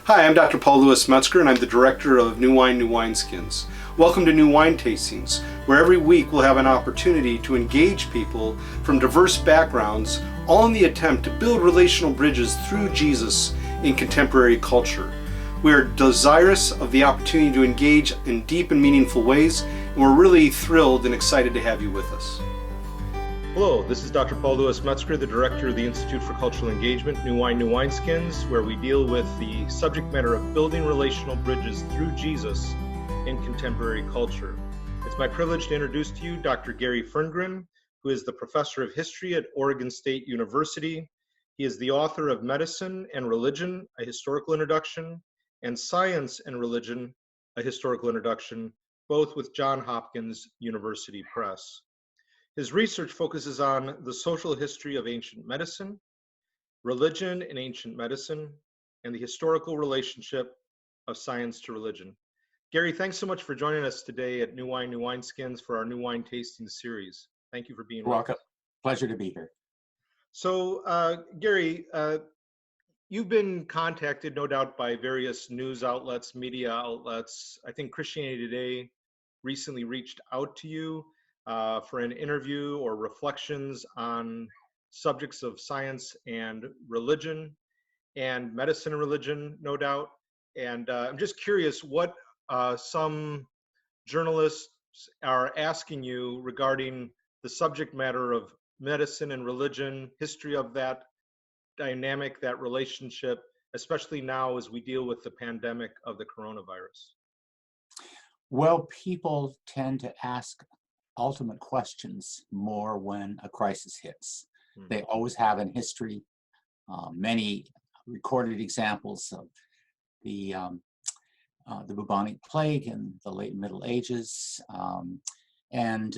Hi, I'm Dr. Paul Louis Metzger, and I'm the director of New Wine, New Wineskins. Welcome to New Wine Tastings, where every week we'll have an opportunity to engage people from diverse backgrounds, all in the attempt to build relational bridges through Jesus in contemporary culture. We are desirous of the opportunity to engage in deep and meaningful ways, and we're really thrilled and excited to have you with us. Hello, this is Dr. Paul Louis Metzger, the director of the Institute for Cultural Engagement, New Wine, New Wineskins, where we deal with the subject matter of building relational bridges through Jesus in contemporary culture. It's my privilege to introduce to you Dr. Gary Ferngren, who is the professor of history at Oregon State University. He is the author of Medicine and Religion, a Historical Introduction, and Science and Religion, a Historical Introduction, both with Johns Hopkins University Press. His research focuses on the social history of ancient medicine, religion in ancient medicine, and the historical relationship of science to religion. Gary, thanks so much for joining us today at New Wine, New Wineskins for our New Wine Tasting Series. Thank you for being with us. Welcome. Pleasure to be here. So, Gary, you've been contacted, no doubt, by various news outlets, media outlets. I think Christianity Today recently reached out to you for an interview or reflections on subjects of science and religion and medicine and religion, no doubt. And I'm just curious what some journalists are asking you regarding the subject matter of medicine and religion, history of that dynamic, that relationship, especially now as we deal with the pandemic of the coronavirus. Well, people tend to ask ultimate questions more when a crisis hits. They always have in history. Many recorded examples of the bubonic plague in the late Middle Ages, and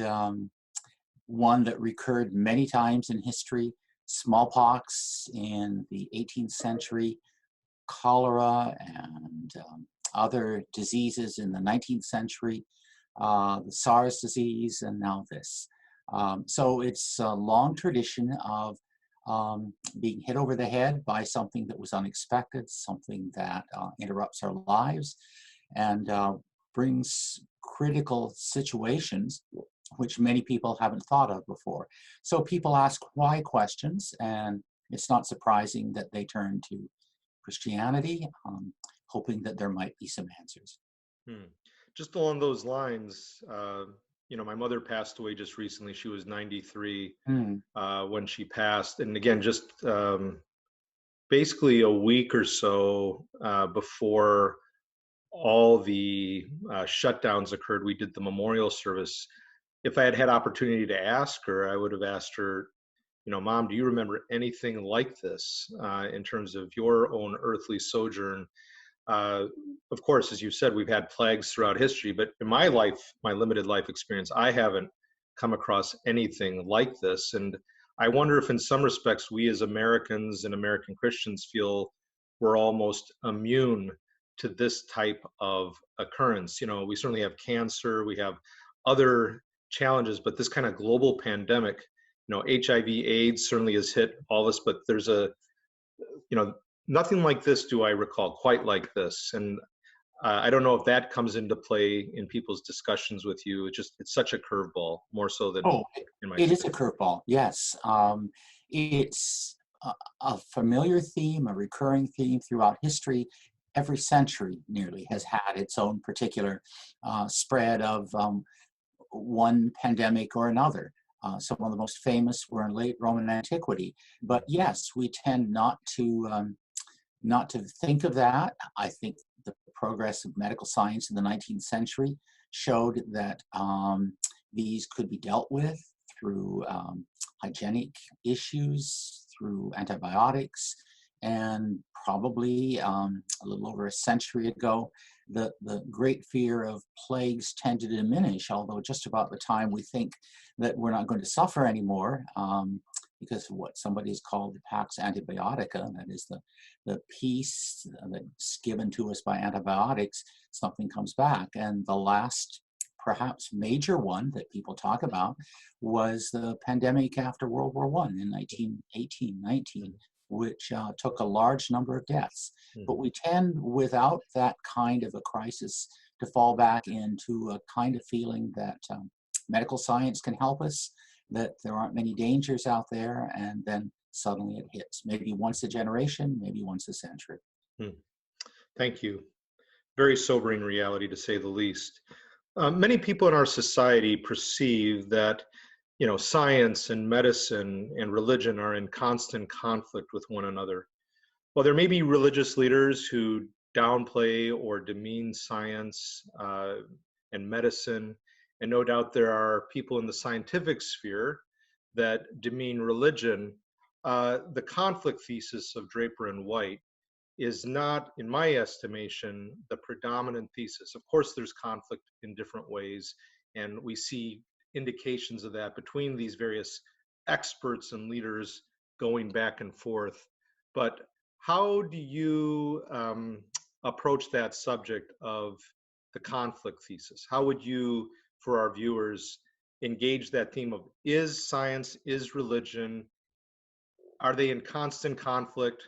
one that recurred many times in history, smallpox in the 18th century, cholera and other diseases in the 19th century, the SARS disease, and now this. So it's a long tradition of being hit over the head by something that was unexpected, something that interrupts our lives and brings critical situations which many people haven't thought of before. So people ask why questions, and it's not surprising that they turn to Christianity, hoping that there might be some answers. Just along those lines, my mother passed away just recently. She was 93 when she passed. And again, just basically a week or so before all the shutdowns occurred, we did the memorial service. If I had had opportunity to ask her, I would have asked her, Mom, do you remember anything like this in terms of your own earthly sojourn? Of course, as you said, we've had plagues throughout history, but in my life, my limited life experience, I haven't come across anything like this. And I wonder if in some respects, we as Americans and American Christians feel we're almost immune to this type of occurrence. We certainly have cancer, we have other challenges, but this kind of global pandemic, HIV, AIDS certainly has hit all this, but there's nothing like this do I recall quite like this. And I don't know if that comes into play in people's discussions with you. It's such a curveball, more so than in my it is a curveball, yes. It's a familiar theme, a recurring theme throughout history. Every century nearly has had its own particular spread of one pandemic or another. Some of the most famous were in late Roman antiquity. But yes, we tend not to think of that. I think the progress of medical science in the 19th century showed that these could be dealt with through hygienic issues, through antibiotics, and probably a little over a century ago, the great fear of plagues tended to diminish, although just about the time we think that we're not going to suffer anymore, because of what somebody has called the Pax Antibiotica, that is the peace that's given to us by antibiotics, something comes back. And the last perhaps major one that people talk about was the pandemic after World War I in 1918-19, which took a large number of deaths. But we tend, without that kind of a crisis, to fall back into a kind of feeling that medical science can help us, that there aren't many dangers out there, and then suddenly it hits. Maybe once a generation, maybe once a century. Thank you. Very sobering reality, to say the least. Many people in our society perceive that, science and medicine and religion are in constant conflict with one another. While there may be religious leaders who downplay or demean science and medicine, and no doubt there are people in the scientific sphere that demean religion, the conflict thesis of Draper and White is not, in my estimation, the predominant thesis. Of course, there's conflict in different ways, and we see indications of that between these various experts and leaders going back and forth. But how do you approach that subject of the conflict thesis? How would you, for our viewers, engage that theme of, is science, is religion, are they in constant conflict?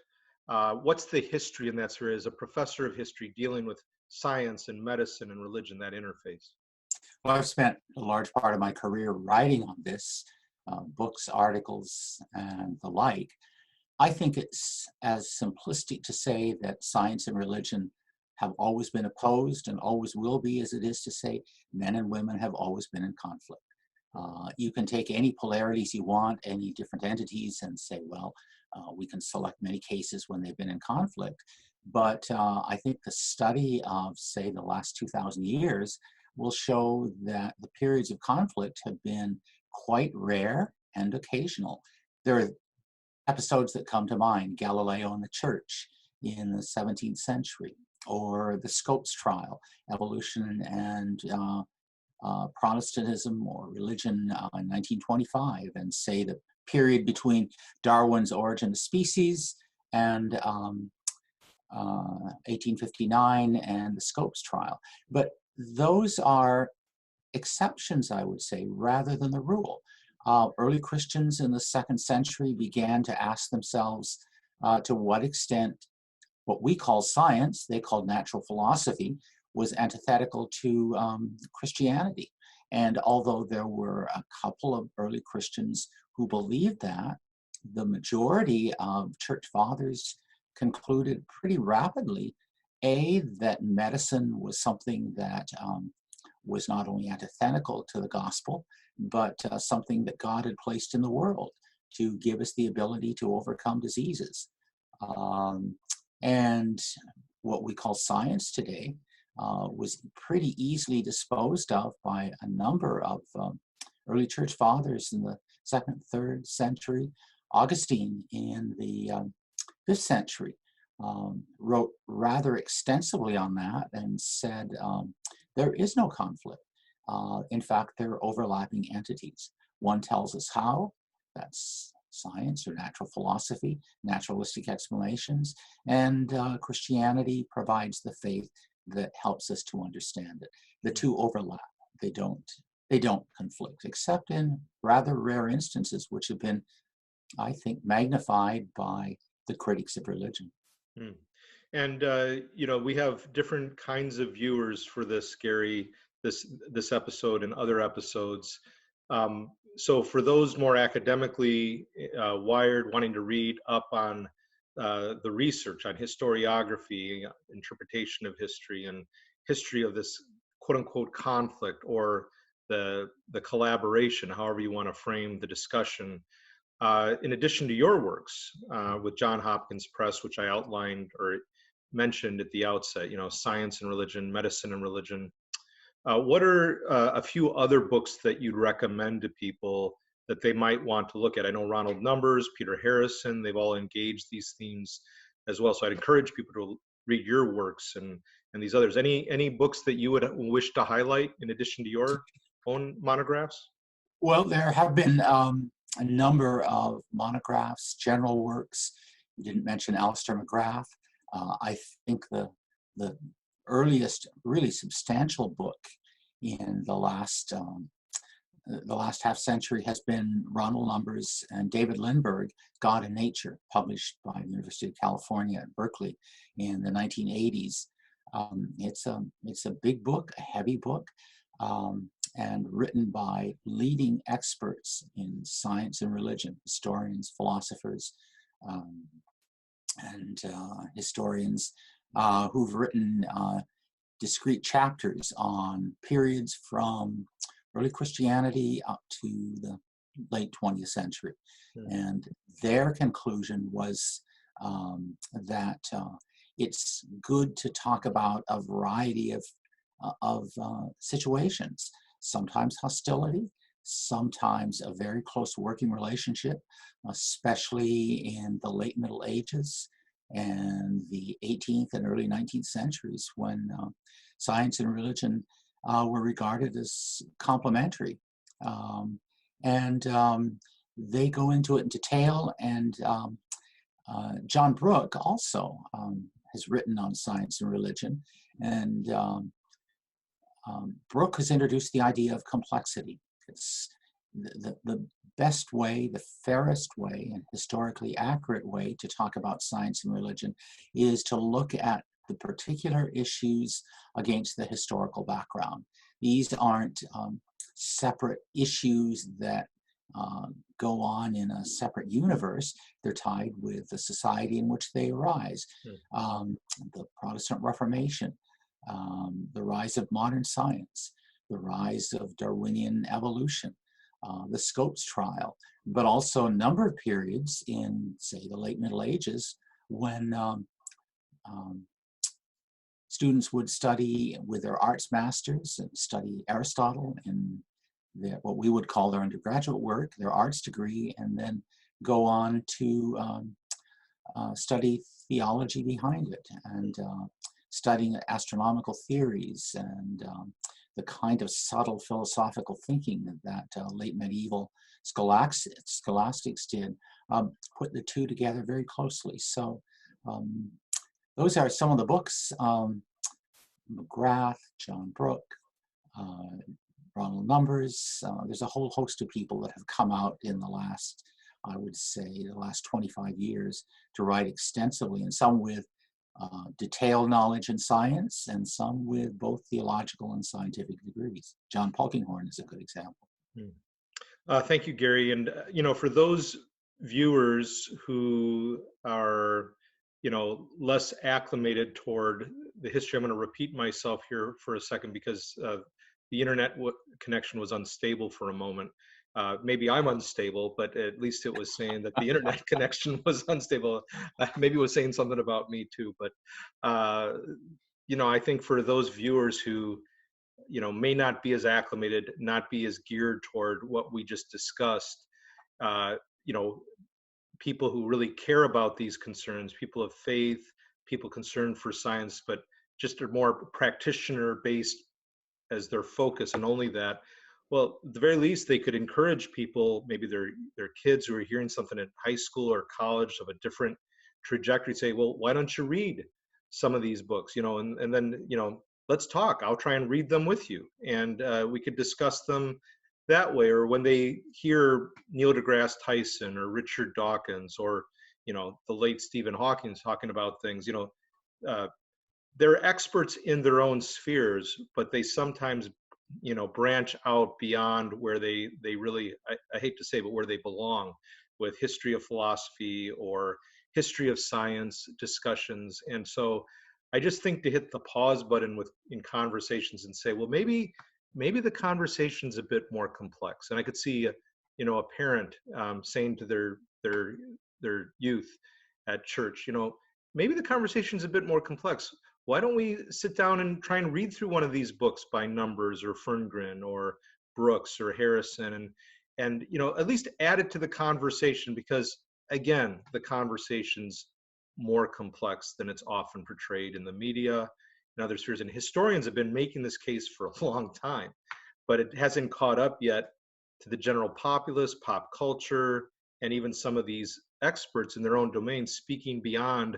What's the history in that sphere as a professor of history dealing with science and medicine and religion, that interface? Well, I've spent a large part of my career writing on this, books, articles, and the like. I think it's as simplistic to say that science and religion have always been opposed and always will be as it is to say men and women have always been in conflict. You can take any polarities you want, any different entities, and say, well, we can select many cases when they've been in conflict. But I think the study of, say, the last 2,000 years will show that the periods of conflict have been quite rare and occasional. There are episodes that come to mind: Galileo and the Church in the 17th century, or the Scopes trial, evolution and Protestantism or religion in 1925, and say the period between Darwin's Origin of Species and 1859 and the Scopes trial. But those are exceptions, I would say, rather than the rule. Early Christians in the 2nd century began to ask themselves to what extent what we call science, they called natural philosophy, was antithetical to Christianity. And although there were a couple of early Christians who believed that, the majority of church fathers concluded pretty rapidly, that medicine was something that was not only antithetical to the gospel, but something that God had placed in the world to give us the ability to overcome diseases. And what we call science today was pretty easily disposed of by a number of early church fathers in the 2nd, 3rd century. Augustine in the 5th century wrote rather extensively on that and said there is no conflict. In fact, there are overlapping entities. One tells us how, that's science or natural philosophy, naturalistic explanations, and Christianity provides the faith that helps us to understand it. The two overlap. They don't conflict, except in rather rare instances, which have been, I think, magnified by the critics of religion. And we have different kinds of viewers for this, Gary, this episode and other episodes. So for those more academically wired, wanting to read up on the research on historiography, interpretation of history, and history of this quote-unquote conflict, or the collaboration, however you want to frame the discussion, in addition to your works with Johns Hopkins Press, which I outlined or mentioned at the outset, Science and Religion, Medicine and Religion, what are a few other books that you'd recommend to people that they might want to look at? I know Ronald Numbers, Peter Harrison, they've all engaged these themes as well. So I'd encourage people to read your works and these others. Any books that you would wish to highlight in addition to your own monographs? Well, there have been a number of monographs, general works. You didn't mention Alistair McGrath. I think the earliest really substantial book in the last the last half century has been Ronald Numbers and David Lindbergh, God and Nature, published by the University of California at Berkeley in the 1980s. It's a big book, a heavy book, and written by leading experts in science and religion, historians, philosophers, and historians who've written discrete chapters on periods from early Christianity up to the late 20th century. And their conclusion was that it's good to talk about a variety of situations, sometimes hostility, sometimes a very close working relationship, especially in the late Middle Ages and the 18th and early 19th centuries, when science and religion were regarded as complementary. They go into it in detail, and John Brooke also has written on science and religion, and Brooke has introduced the idea of complexity. It's the best way, the fairest way, and historically accurate way to talk about science and religion is to look at the particular issues against the historical background. These aren't separate issues that go on in a separate universe. They're tied with the society in which they arise. The Protestant Reformation, the rise of modern science, the rise of Darwinian evolution, the Scopes trial, but also a number of periods in, say, the late Middle Ages when students would study with their arts masters and study Aristotle in what we would call their undergraduate work, their arts degree, and then go on to study theology behind it, and studying astronomical theories and the kind of subtle philosophical thinking that late medieval scholastics did, put the two together very closely. So those are some of the books: McGrath, John Brooke, Ronald Numbers. There's a whole host of people that have come out in the last, I would say, the last 25 years to write extensively, and some with detailed knowledge in science, and some with both theological and scientific degrees. John Polkinghorne is a good example. Thank you, Gary. And for those viewers who are less acclimated toward the history, I'm going to repeat myself here for a second because the internet connection was unstable for a moment. Maybe I'm unstable, but at least it was saying that the internet connection was unstable. Maybe it was saying something about me too. But I think for those viewers who may not be as acclimated, not be as geared toward what we just discussed, people who really care about these concerns, people of faith, people concerned for science, but just are more practitioner-based as their focus, and only that. Well, at the very least, they could encourage people, maybe their kids who are hearing something in high school or college of a different trajectory, say, well, why don't you read some of these books, and then, let's talk. I'll try and read them with you, and we could discuss them that way. Or when they hear Neil deGrasse Tyson or Richard Dawkins or, the late Stephen Hawking talking about things, they're experts in their own spheres, but they sometimes branch out beyond where they really, I hate to say, but where they belong, with history of philosophy or history of science discussions. And so I just think to hit the pause button in conversations and say, well, maybe the conversation's a bit more complex. And I could see a parent saying to their youth at church, maybe the conversation's a bit more complex. Why don't we sit down and try and read through one of these books by Numbers or Ferngren or Brooks or Harrison, and at least add it to the conversation, because again, the conversation's more complex than it's often portrayed in the media and other spheres. And historians have been making this case for a long time, but it hasn't caught up yet to the general populace, pop culture, and even some of these experts in their own domain speaking beyond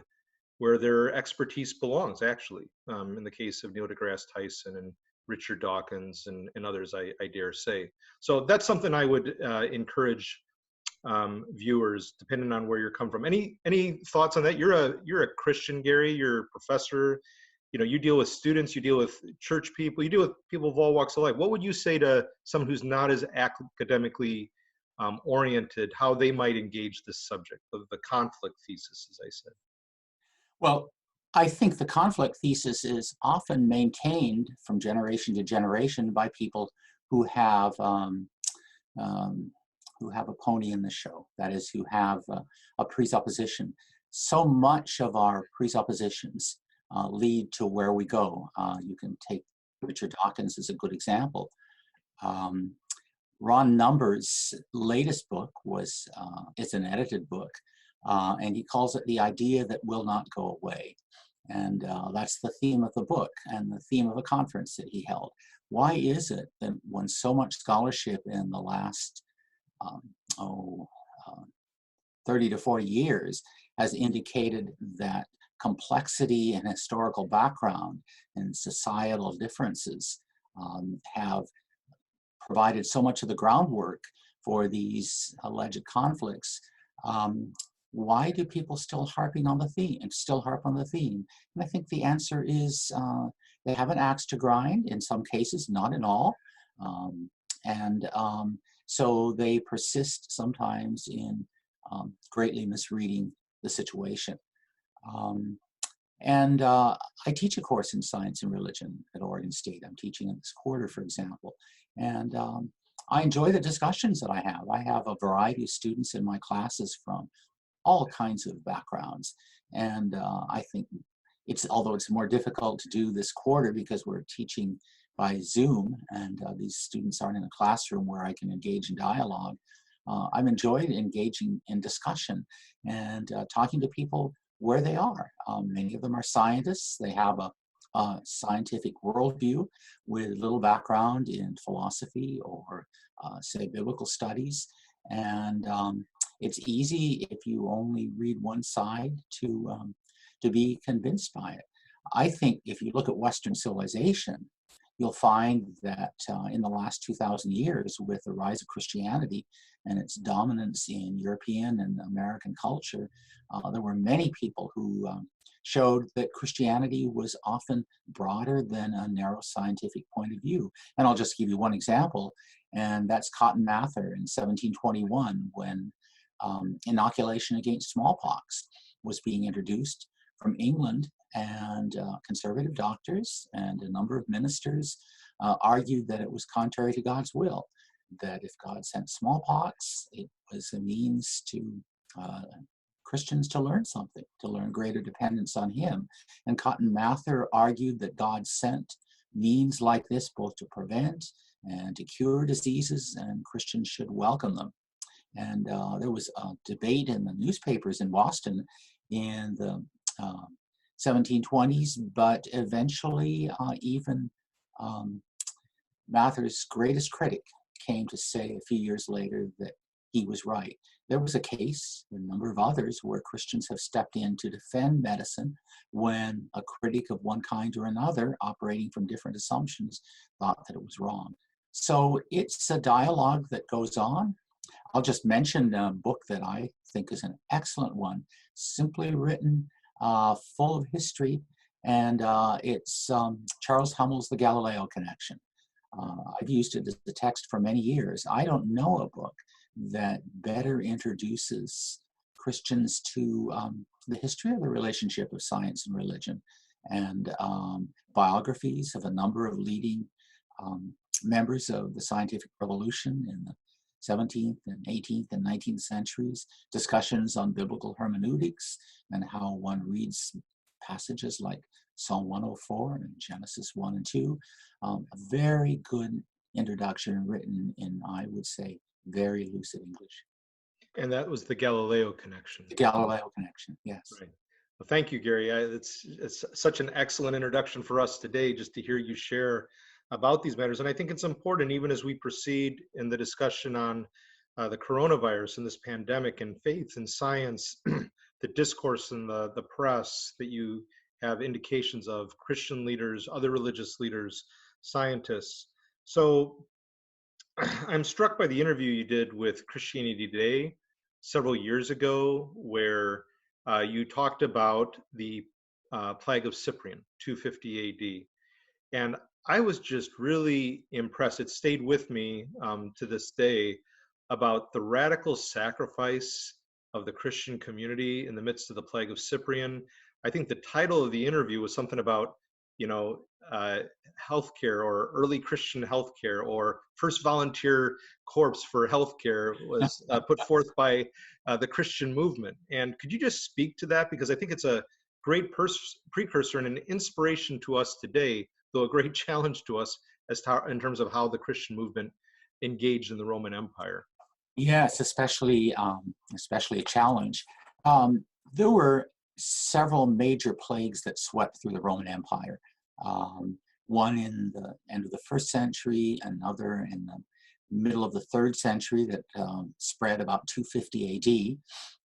where their expertise belongs, actually, in the case of Neil deGrasse Tyson Richard Dawkins and others, I dare say. So that's something I would encourage viewers, depending on where you're coming from. Any thoughts on that? You're a Christian, Gary. You're a professor. You know, you deal with students, you deal with church people, you deal with people of all walks of life. What would you say to someone who's not as academically oriented, how they might engage this subject of the conflict thesis, as I said? Well, I think the conflict thesis is often maintained from generation to generation by people who have a pony in the show. That is, who have a presupposition. So much of our presuppositions lead to where we go. You can take Richard Dawkins as a good example. Ron Number's latest book was, it's an edited book, and he calls it The Idea That Will Not Go Away. And that's the theme of the book and the theme of a conference that he held. Why is it that when so much scholarship in the last 30 to 40 years has indicated that complexity and historical background and societal differences have provided so much of the groundwork for these alleged conflicts, why do people still harp on the theme? And I think the answer is they have an axe to grind in some cases, not in all. So they persist sometimes in greatly misreading the situation. I teach a course in science and religion at Oregon State. I'm teaching it this quarter, for example. And I enjoy the discussions that I have. I have a variety of students in my classes from all kinds of backgrounds. And I think although it's more difficult to do this quarter because we're teaching by Zoom and these students aren't in a classroom where I can engage in dialogue, I've enjoyed engaging in discussion and talking to people where they are. Many of them are scientists. They have a scientific worldview with little background in philosophy or, say, biblical studies. And it's easy if you only read one side to be convinced by it. I think if you look at Western civilization, you'll find that in the last 2,000 years, with the rise of Christianity and its dominance in European and American culture, there were many people who showed that Christianity was often broader than a narrow scientific point of view. And I'll just give you one example, and that's Cotton Mather in 1721, when inoculation against smallpox was being introduced from England, and conservative doctors and a number of ministers argued that it was contrary to God's will, that if God sent smallpox, it was a means to Christians to learn something, to learn greater dependence on Him. And Cotton Mather argued that God sent means like this both to prevent and to cure diseases, and Christians should welcome them. And there was a debate in the newspapers in Boston in the 1720s, but eventually even Mather's greatest critic came to say a few years later that he was right. There was a case, a number of others, where Christians have stepped in to defend medicine when a critic of one kind or another, operating from different assumptions, thought that it was wrong. So it's a dialogue that goes on. I'll just mention a book that I think is an excellent one, simply written, full of history, and it's Charles Hummel's The Galileo Connection. I've used it as a text for many years. I don't know a book that better introduces Christians to the history of the relationship of science and religion, and biographies of a number of leading members of the scientific revolution in the 17th and 18th and 19th centuries, discussions on biblical hermeneutics and how one reads passages like Psalm 104 and Genesis 1 and 2. A very good introduction written in, I would say, very lucid English. And that was The Galileo Connection. The Galileo Connection, yes. Right. Well, thank you, Gary. It's such an excellent introduction for us today, just to hear you share about these matters. And I think it's important, even as we proceed in the discussion on the coronavirus and this pandemic and faith and science, the discourse in the press, that you have indications of Christian leaders, other religious leaders, scientists. So I'm struck by the interview you did with Christianity Today several years ago, where you talked about the plague of Cyprian, 250 AD. And I was just really impressed. It stayed with me to this day about the radical sacrifice of the Christian community in the midst of the plague of Cyprian. I think the title of the interview was something about, you know, healthcare or early Christian healthcare, or first volunteer corps for healthcare was put forth by the Christian movement. And could you just speak to that? Because I think it's a great precursor and an inspiration to us today, though a great challenge to us as to, in terms of how the Christian movement engaged in the Roman Empire. Yes, especially a challenge. There were several major plagues that swept through the Roman Empire. One in the end of the first century, another in the middle of the third century that spread about 250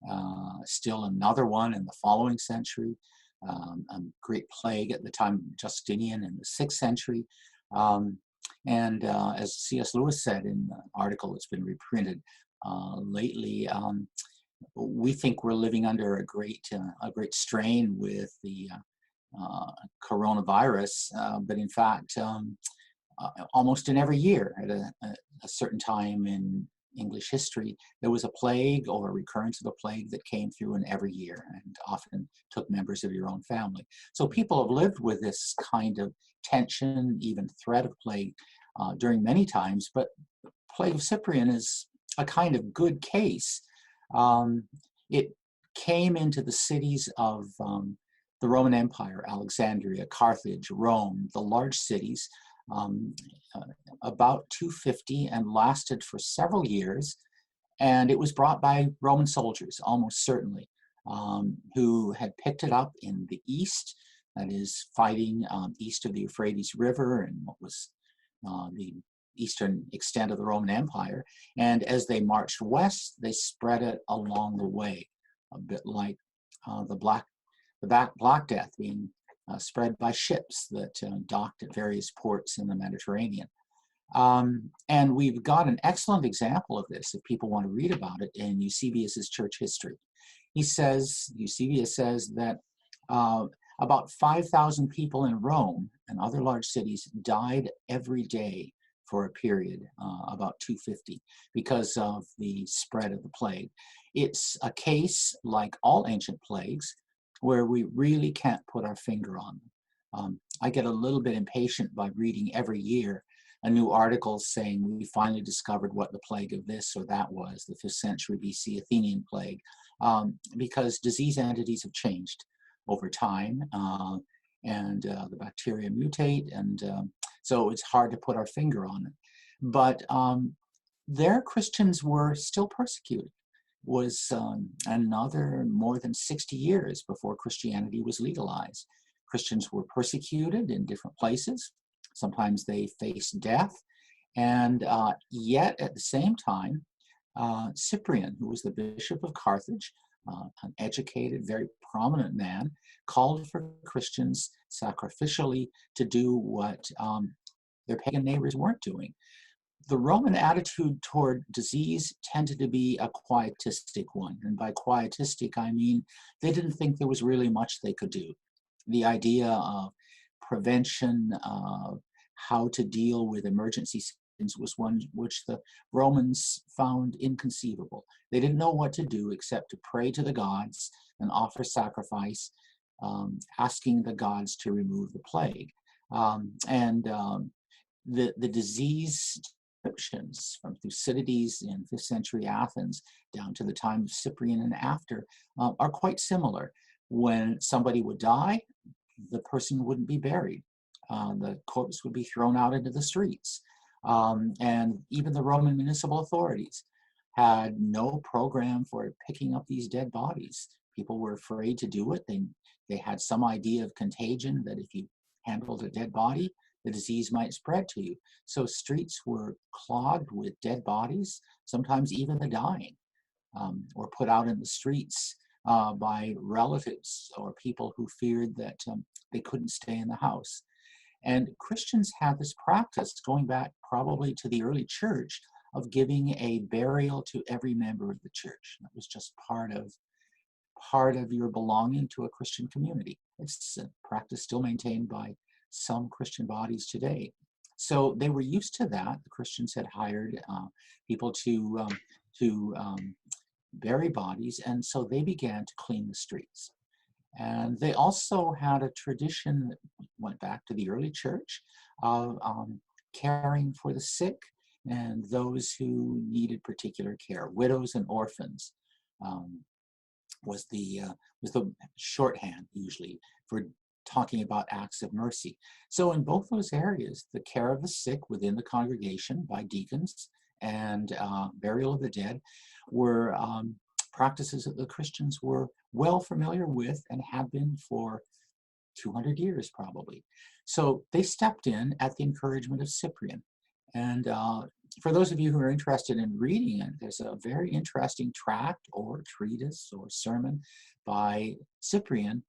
AD. Still another one in the following century. A great plague at the time of Justinian in the 6th century. And as C.S. Lewis said in the article that's been reprinted lately, we think we're living under a great strain with the coronavirus, but in fact, almost in every year at a certain time in English history, there was a plague or a recurrence of a plague that came through in every year and often took members of your own family. So people have lived with this kind of tension, even threat of plague during many times, but the plague of Cyprian is a kind of good case. It came into the cities of the Roman Empire, Alexandria, Carthage, Rome, the large cities, about 250 and lasted for several years. And it was brought by Roman soldiers, almost certainly, who had picked it up in the east, that is, fighting east of the Euphrates River and what was the eastern extent of the Roman Empire. And as they marched west, they spread it along the way, a bit like the Black Death being spread by ships that docked at various ports in the Mediterranean. And we've got an excellent example of this, if people want to read about it, in Eusebius's Church History. Eusebius says that about 5,000 people in Rome and other large cities died every day for a period, about 250, because of the spread of the plague. It's a case, like all ancient plagues, where we really can't put our finger on them. I get a little bit impatient by reading every year a new article saying we finally discovered what the plague of this or that was, the 5th century BC Athenian plague, because disease entities have changed over time, and the bacteria mutate, and so it's hard to put our finger on it. But their Christians were still persecuted. Was another more than 60 years before Christianity was legalized. Christians were persecuted in different places. Sometimes they faced death. And yet at the same time, Cyprian, who was the bishop of Carthage, an educated, very prominent man, called for Christians sacrificially to do what their pagan neighbors weren't doing. The Roman attitude toward disease tended to be a quietistic one. And by quietistic, I mean they didn't think there was really much they could do. The idea of prevention, of how to deal with emergency situations, was one which the Romans found inconceivable. They didn't know what to do except to pray to the gods and offer sacrifice, asking the gods to remove the plague. The disease descriptions from Thucydides in 5th century Athens down to the time of Cyprian and after are quite similar. When somebody would die, the person wouldn't be buried. The corpse would be thrown out into the streets. And even the Roman municipal authorities had no program for picking up these dead bodies. People were afraid to do it. They had some idea of contagion, that if you handled a dead body, the disease might spread to you. So streets were clogged with dead bodies, sometimes even the dying, or put out in the streets by relatives or people who feared that they couldn't stay in the house. And Christians had this practice going back probably to the early church of giving a burial to every member of the church. That was just part of your belonging to a Christian community. It's a practice still maintained by some Christian bodies today. So they were used to that. The Christians had hired people to bury bodies, and so they began to clean the streets. And they also had a tradition that went back to the early church of caring for the sick and those who needed particular care. Widows and orphans was the shorthand usually for talking about acts of mercy. So in both those areas, the care of the sick within the congregation by deacons and burial of the dead were practices that the Christians were well familiar with and have been for 200 years probably. So they stepped in at the encouragement of Cyprian. And for those of you who are interested in reading it, there's a very interesting tract or treatise or sermon by Cyprian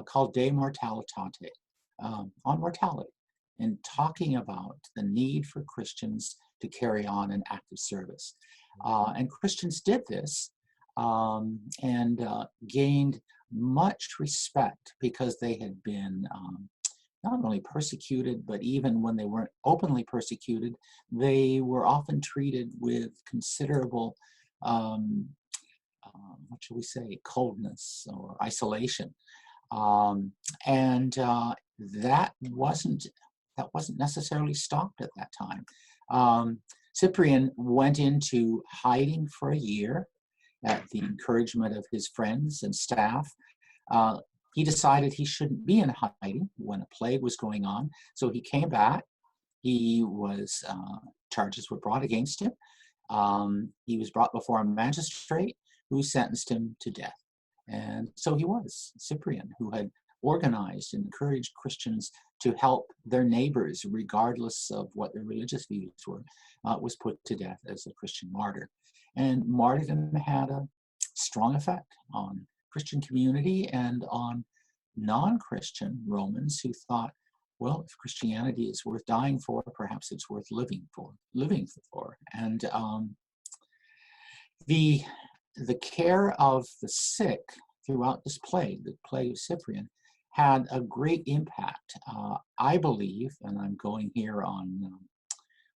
called De Mortalitate, on mortality, and talking about the need for Christians to carry on an active service. And Christians did this and gained much respect because they had been not only persecuted, but even when they weren't openly persecuted, they were often treated with considerable, what shall we say, coldness or isolation. And that wasn't necessarily stopped at that time. Cyprian went into hiding for a year at the encouragement of his friends and staff. He decided he shouldn't be in hiding when a plague was going on, so he came back. He was charges were brought against him. He was brought before a magistrate who sentenced him to death. And so he was Cyprian, who had organized and encouraged Christians to help their neighbors, regardless of what their religious views were, was put to death as a Christian martyr. And martyrdom had a strong effect on Christian community and on non-Christian Romans who thought, well, if Christianity is worth dying for, perhaps it's worth living for. And the care of the sick throughout this plague, the plague of Cyprian, had a great impact. I believe, and I'm going here on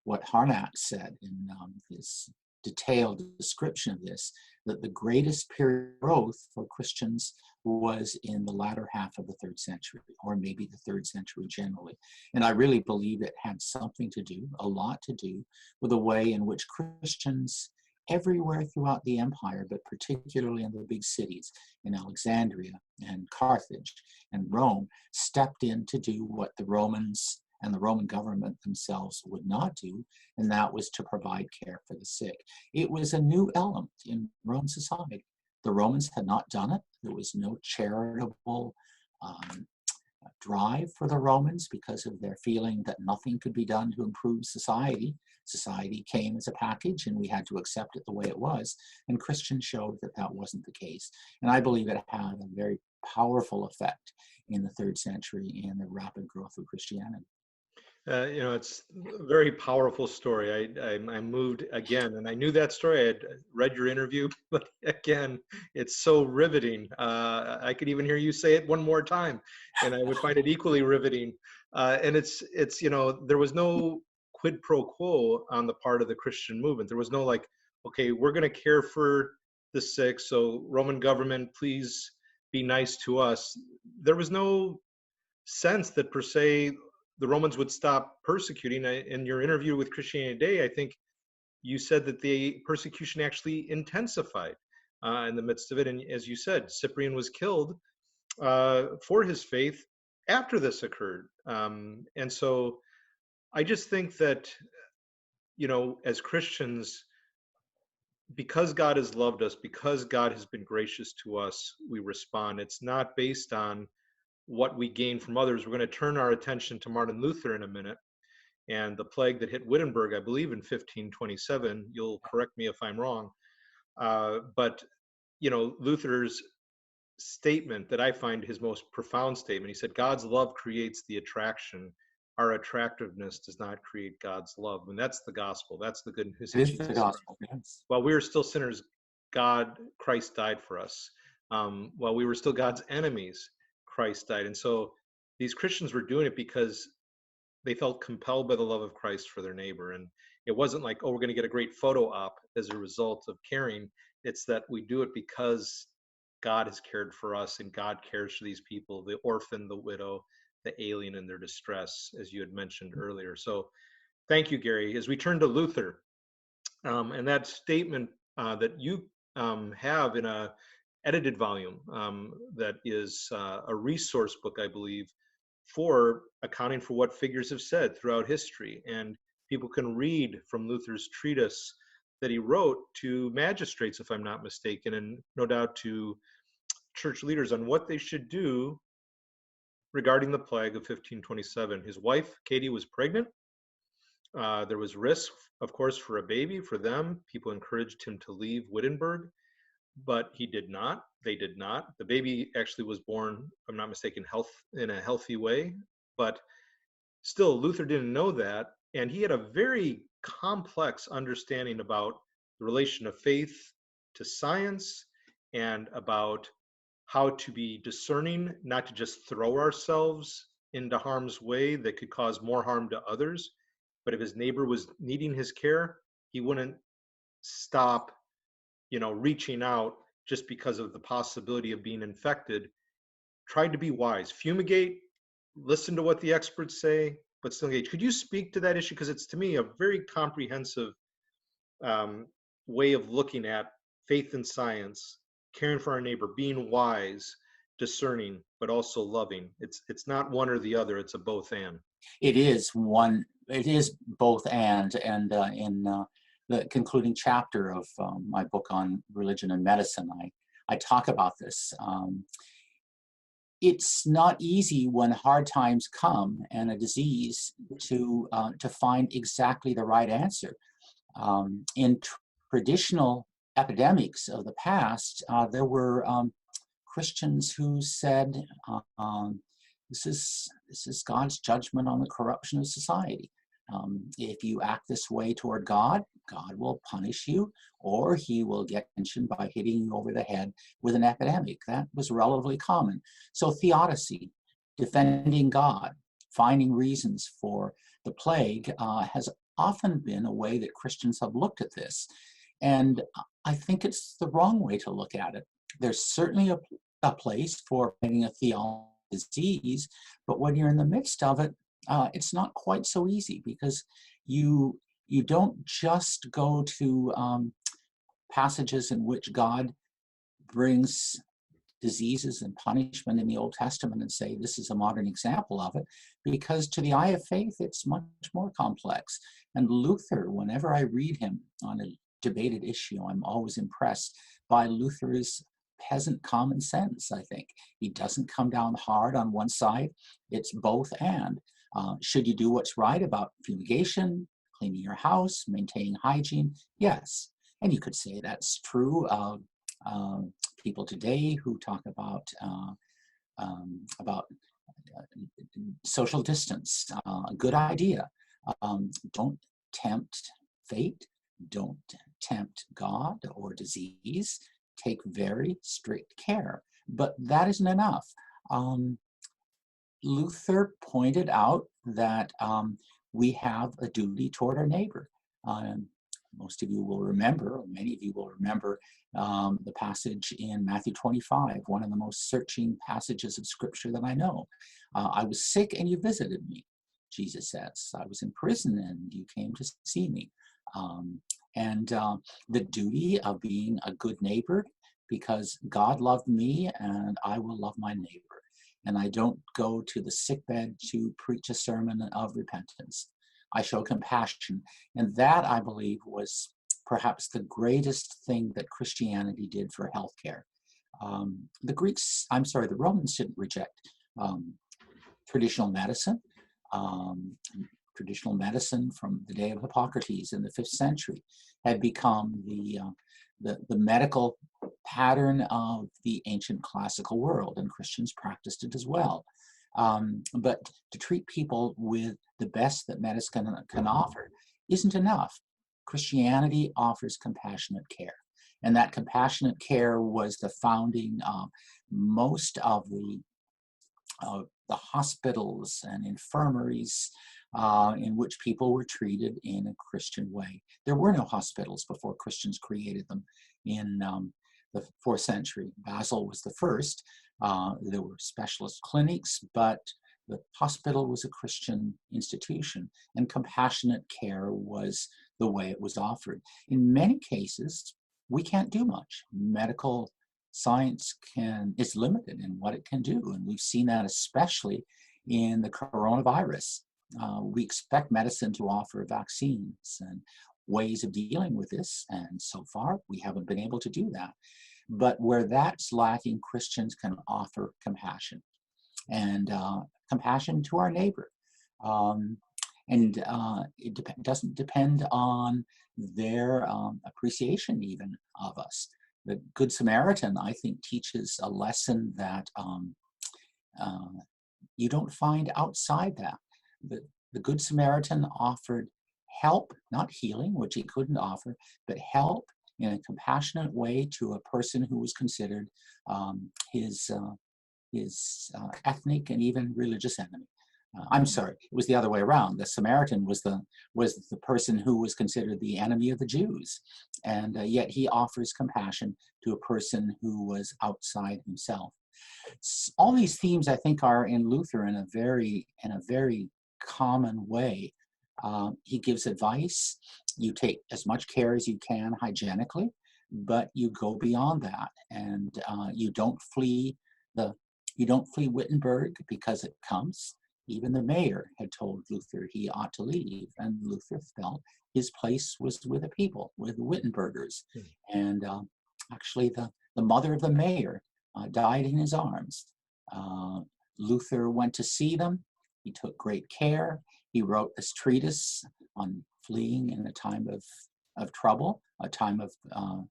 what Harnack said in his detailed description of this, that the greatest period of growth for Christians was in the latter half of the 3rd century, or maybe the 3rd century generally. And I really believe it had something to do, a lot to do, with the way in which Christians everywhere throughout the empire, but particularly in the big cities, in Alexandria and Carthage and Rome, stepped in to do what the Romans and the Roman government themselves would not do, and that was to provide care for the sick. It was a new element in Roman society. The Romans had not done it. There was no charitable drive for the Romans because of their feeling that nothing could be done to improve society. Society came as a package and we had to accept it the way it was. And Christians showed that that wasn't the case. And I believe it had a very powerful effect in the 3rd century and the rapid growth of Christianity. It's a very powerful story. I moved again, and I knew that story. I had read your interview, but again, it's so riveting. I could even hear you say it one more time, and I would find it equally riveting. And it's there was no quid pro quo on the part of the Christian movement. There was no like, okay, we're going to care for the sick, so Roman government, please be nice to us. There was no sense that per se the Romans would stop persecuting. In your interview with Christianity Today, I think you said that the persecution actually intensified in the midst of it. And as you said, Cyprian was killed for his faith after this occurred. And so I just think that, as Christians, because God has loved us, because God has been gracious to us, we respond. It's not based on what we gain from others. We're going to turn our attention to Martin Luther in a minute and the plague that hit Wittenberg, I believe in 1527. You'll correct me if I'm wrong. But Luther's statement that I find his most profound statement, he said, God's love creates the attraction our attractiveness does not create God's love. And that's the gospel. That's the good news It of is the Jesus gospel. Christ. Yes. While we were still sinners, Christ died for us. While we were still God's enemies, Christ died. And so these Christians were doing it because they felt compelled by the love of Christ for their neighbor. And it wasn't like, oh, we're going to get a great photo op as a result of caring. It's that we do it because God has cared for us, and God cares for these people, the orphan, the widow, the alien in their distress, as you had mentioned earlier. So thank you, Gary. As we turn to Luther, and that statement that you have in a edited volume that is a resource book, I believe, for accounting for what figures have said throughout history. And people can read from Luther's treatise that he wrote to magistrates, if I'm not mistaken, and no doubt to church leaders on what they should do regarding the plague of 1527. His wife, Katie, was pregnant. There was risk, of course, for a baby for them. People encouraged him to leave Wittenberg, but he did not. They did not. The baby actually was born, if I'm not mistaken, in a healthy way, but still, Luther didn't know that, and he had a very complex understanding about the relation of faith to science and about how to be discerning, not to just throw ourselves into harm's way that could cause more harm to others, but if his neighbor was needing his care, he wouldn't stop, reaching out just because of the possibility of being infected. Tried to be wise, fumigate, listen to what the experts say, but still engage. Could you speak to that issue? Because it's, to me, a very comprehensive way of looking at faith and science, caring for our neighbor, being wise, discerning, but also loving. It's not one or the other, it's a both and. It is both and in the concluding chapter of my book on religion and medicine, I talk about this. It's not easy when hard times come and a disease to find exactly the right answer. In traditional epidemics of the past, there were Christians who said, this is God's judgment on the corruption of society. If you act this way toward God, God will punish you, or he will get attention by hitting you over the head with an epidemic. That was relatively common. So theodicy, defending God, finding reasons for the plague has often been a way that Christians have looked at this. And I think it's the wrong way to look at it. There's certainly a place for finding a theology disease, but when you're in the midst of it, it's not quite so easy, because you don't just go to passages in which God brings diseases and punishment in the Old Testament and say this is a modern example of it, because to the eye of faith it's much more complex. And Luther, whenever I read him on a debated issue, I'm always impressed by Luther's peasant common sense. I think he doesn't come down hard on one side. It's both and. Should you do what's right about fumigation, cleaning your house, maintaining hygiene? Yes. And you could say that's true of people today who talk about social distance. A good idea. Don't tempt fate. Don't tempt God or disease. Take very strict care. But that isn't enough. Luther pointed out that we have a duty toward our neighbor. Most of you will remember, or many of you will remember, the passage in Matthew 25, one of the most searching passages of scripture that I know. I was sick and you visited me, Jesus says. I was in prison and you came to see me. And the duty of being a good neighbor, because God loved me and I will love my neighbor. And I don't go to the sickbed to preach a sermon of repentance. I show compassion. And that, I believe, was perhaps the greatest thing that Christianity did for healthcare. The Romans didn't reject traditional medicine. Traditional medicine from the day of Hippocrates in the 5th century had become the medical pattern of the ancient classical world, and Christians practiced it as well. But to treat people with the best that medicine can offer isn't enough. Christianity offers compassionate care. And that compassionate care was the founding of most of the hospitals and infirmaries in which people were treated in a Christian way. There were no hospitals before Christians created them in the 4th century. Basel was the first. There were specialist clinics, but the hospital was a Christian institution, and compassionate care was the way it was offered. In many cases, we can't do much. Medical science is limited in what it can do, and we've seen that especially in the coronavirus. We expect medicine to offer vaccines and ways of dealing with this, and so far we haven't been able to do that. But where that's lacking, Christians can offer compassion, and compassion to our neighbor. It doesn't depend on their appreciation even of us. The Good Samaritan, I think, teaches a lesson that you don't find outside that. The Good Samaritan offered help, not healing, which he couldn't offer, but help in a compassionate way to a person who was considered his ethnic and even religious enemy. I'm sorry, it was the other way around. The Samaritan was the person who was considered the enemy of the Jews, and yet he offers compassion to a person who was outside himself. All these themes, I think, are in Luther in a very common way. He gives advice. You take as much care as you can hygienically, but you go beyond that, and you don't flee Wittenberg because it comes. Even the mayor had told Luther he ought to leave, and Luther felt his place was with the people, with the Wittenbergers. And actually, the mother of the mayor died in his arms. Luther went to see them. He took great care. He wrote this treatise on fleeing in a time of trouble, a time of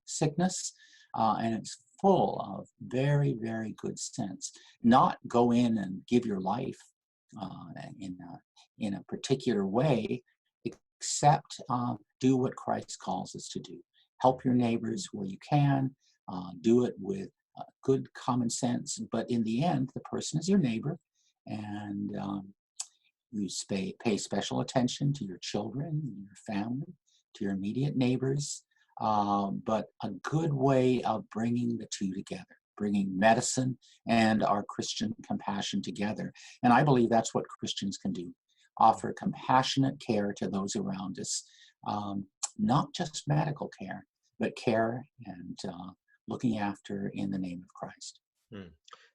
sickness, and it's full of very, very good sense. Not go in and give your life in a particular way, except do what Christ calls us to do. Help your neighbors where you can, do it with good common sense, but in the end, the person is your neighbor, and you pay special attention to your children, your family, to your immediate neighbors, but a good way of bringing the two together, bringing medicine and our Christian compassion together. And I believe that's what Christians can do, offer compassionate care to those around us, not just medical care, but care and looking after in the name of Christ.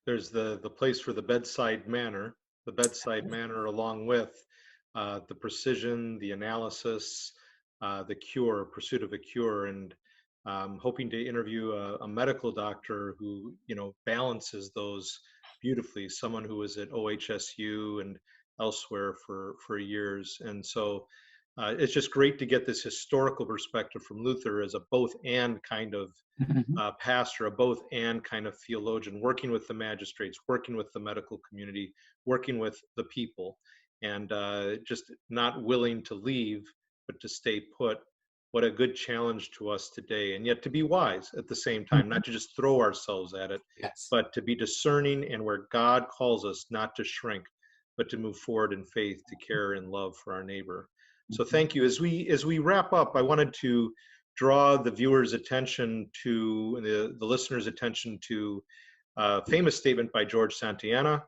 There's the place for the bedside manner along with the precision, the analysis, the cure, pursuit of a cure, and hoping to interview a medical doctor who balances those beautifully. Someone who was at OHSU and elsewhere for years, and so it's just great to get this historical perspective from Luther as a both and kind of pastor, a both and kind of theologian, working with the magistrates, working with the medical community, working with the people, and just not willing to leave, but to stay put. What a good challenge to us today, and yet to be wise at the same time, not to just throw ourselves at it, but to be discerning, and where God calls us, not to shrink, but to move forward in faith, to care and love for our neighbor. So thank you. As we wrap up, I wanted to draw the viewers' attention to, the listeners' attention to a famous statement by George Santayana.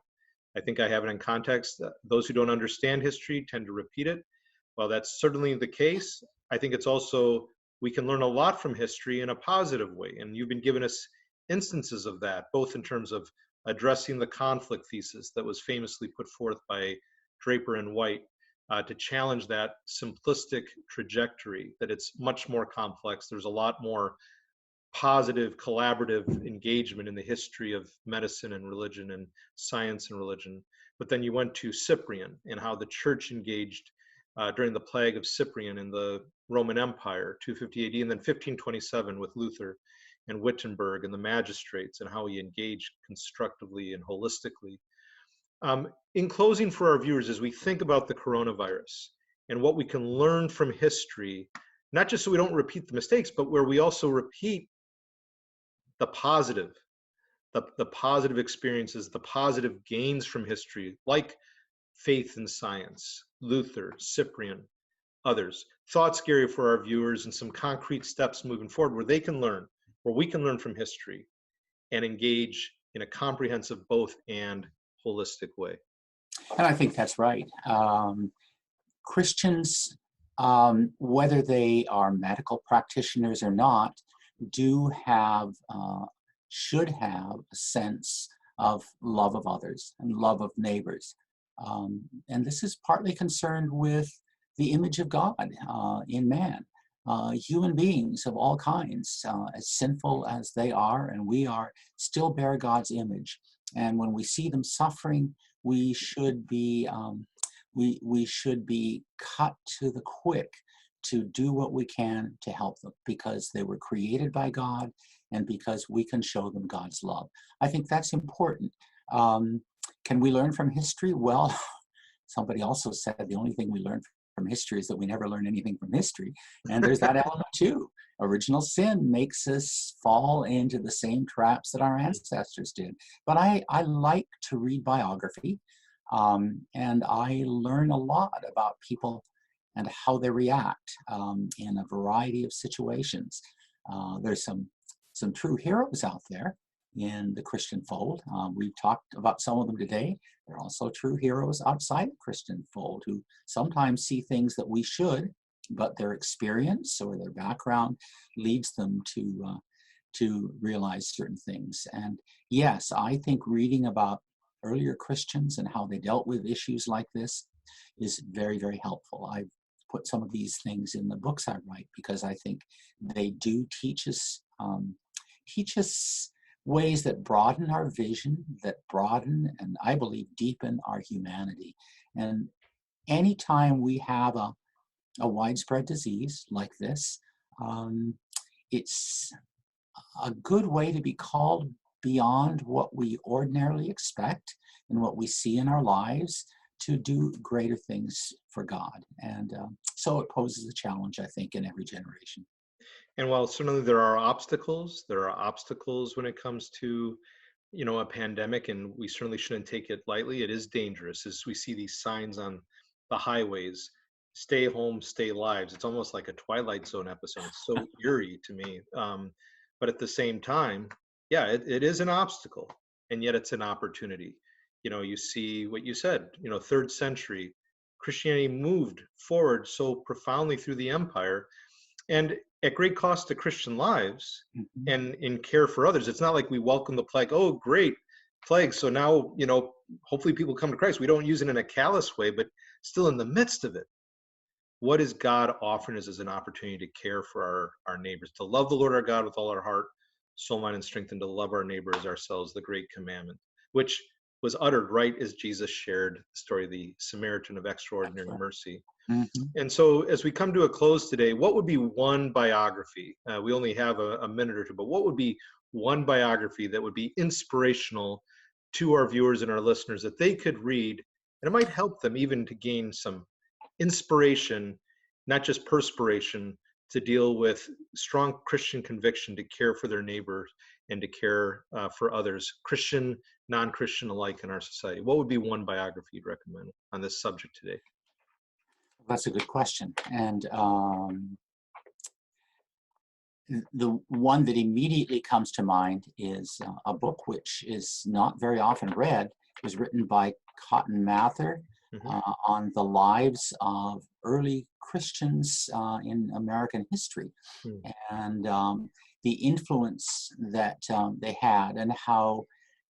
I think I have it in context. Those who don't understand history tend to repeat it. Well, that's certainly the case. I think it's also, we can learn a lot from history in a positive way. And you've been giving us instances of that, both in terms of addressing the conflict thesis that was famously put forth by Draper and White, to challenge that simplistic trajectory, that it's much more complex. There's a lot more positive, collaborative engagement in the history of medicine and religion and science and religion. But then you went to Cyprian and how the church engaged during the plague of Cyprian in the Roman Empire, 250 AD, and then 1527 with Luther and Wittenberg and the magistrates, and how he engaged constructively and holistically. In closing, for our viewers, as we think about the coronavirus and what we can learn from history, not just so we don't repeat the mistakes, but where we also repeat the positive, the positive experiences, the positive gains from history, like faith in science, Luther, Cyprian, others. Thoughts, Gary, for our viewers, and some concrete steps moving forward where they can learn, where we can learn from history and engage in a comprehensive, both and holistic way. And I think that's right. Christians, whether they are medical practitioners or not, do have, should have a sense of love of others and love of neighbors. And this is partly concerned with the image of God in man. Human beings of all kinds, as sinful as they are and we are, still bear God's image. And when we see them suffering, we should be we should be cut to the quick to do what we can to help them, because they were created by God and because we can show them God's love. I think that's important. Can we learn from history? Well, somebody also said the only thing we learn from history is that we never learn anything from history. And there's that element too. Original sin makes us fall into the same traps that our ancestors did. But I like to read biography, and I learn a lot about people and how they react in a variety of situations. There's some true heroes out there in the Christian fold. We've talked about some of them today. There are also true heroes outside the Christian fold who sometimes see things that we should, but their experience or their background leads them to realize certain things. And yes, I think reading about earlier Christians and how they dealt with issues like this is very, very helpful. I've put some of these things in the books I write because I think they do teach us ways that broaden our vision, that broaden and I believe deepen our humanity. And anytime we have a widespread disease like this, it's a good way to be called beyond what we ordinarily expect and what we see in our lives to do greater things for God. And so it poses a challenge, I think, in every generation. And while certainly there are obstacles when it comes to, a pandemic, and we certainly shouldn't take it lightly. It is dangerous as we see these signs on the highways, stay home, stay lives. It's almost like a Twilight Zone episode. It's so eerie to me. But at the same time, yeah, it is an obstacle, and yet it's an opportunity. You see what you said, 3rd century Christianity moved forward so profoundly through the empire, and at great cost to Christian lives and in care for others. It's not like we welcome the plague. Oh, great plague. So now, hopefully people come to Christ. We don't use it in a callous way, but still in the midst of it, what is God offering us as an opportunity to care for our neighbors, to love the Lord our God with all our heart, soul, mind, and strength, and to love our neighbor as ourselves, the great commandment, which was uttered right as Jesus shared the story of the Samaritan of extraordinary mercy. And so as we come to a close today, what would be one biography? We only have a minute or two, but what would be one biography that would be inspirational to our viewers and our listeners that they could read, and it might help them even to gain some inspiration, not just perspiration, to deal with strong Christian conviction to care for their neighbors and to care for others, Christian, non-Christian alike in our society? What would be one biography you'd recommend on this subject today? That's a good question. And the one that immediately comes to mind is a book which is not very often read. It was written by Cotton Mather on the lives of early Christians in American history and the influence that they had, and how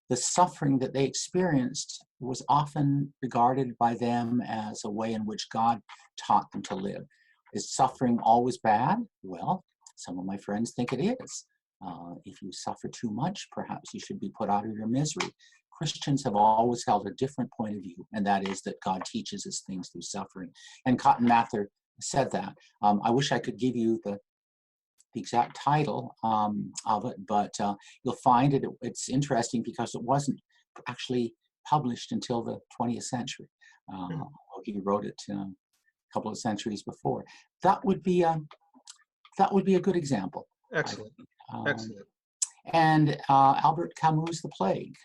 the suffering that they experienced was often regarded by them as a way in which God taught them to live. Is suffering always bad? Well, some of my friends think it is. If you suffer too much, perhaps you should be put out of your misery. Christians have always held a different point of view, and that is that God teaches us things through suffering. And Cotton Mather said that. I wish I could give you the exact title of it, but you'll find it's interesting because it wasn't actually published until the 20th century. He wrote it a couple of centuries before. That would be a good example. Excellent. Excellent. And Albert Camus' The Plague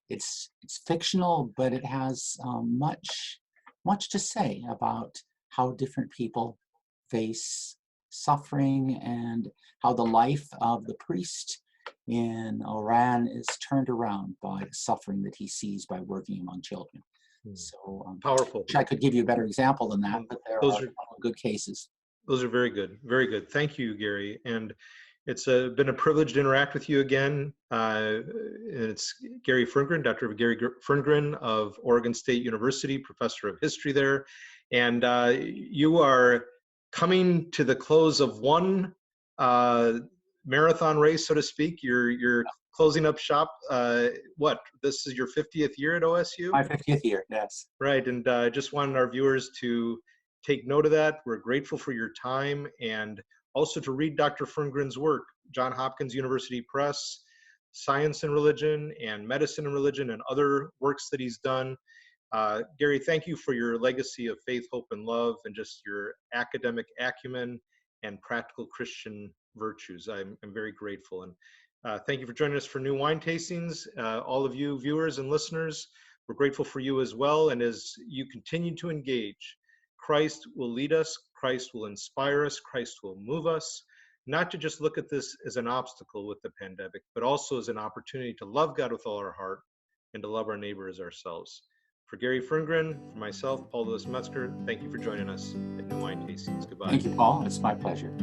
it's fictional, but it has much to say about how different people face suffering and how the life of the priest in Oran is turned around by the suffering that he sees by working among children. So powerful. I wish I could give you a better example than that, but there are good cases. Those are very good. Very good. Thank you, Gary. And it's been a privilege to interact with you again. It's Gary Ferngren, Dr. Gary Ferngren of Oregon State University, professor of history there. And you are coming to the close of one marathon race, so to speak. You're closing up shop. This is your 50th year at OSU? My 50th year, yes. Right, and I just wanted our viewers to take note of that. We're grateful for your time, and also to read Dr. Ferngren's work, Johns Hopkins University Press, Science and Religion, and Medicine and Religion, and other works that he's done. Gary, thank you for your legacy of faith, hope, and love, and just your academic acumen and practical Christian virtues. I'm very grateful. And thank you for joining us for New Wine Tastings. All of you viewers and listeners, we're grateful for you as well. And as you continue to engage, Christ will lead us, Christ will inspire us, Christ will move us, not to just look at this as an obstacle with the pandemic, but also as an opportunity to love God with all our heart and to love our neighbor as ourselves. For Gary Ferngren, for myself, Paul Lewis Metzger, thank you for joining us at New Wine Tastings. Goodbye. Thank you, Paul. It's my pleasure.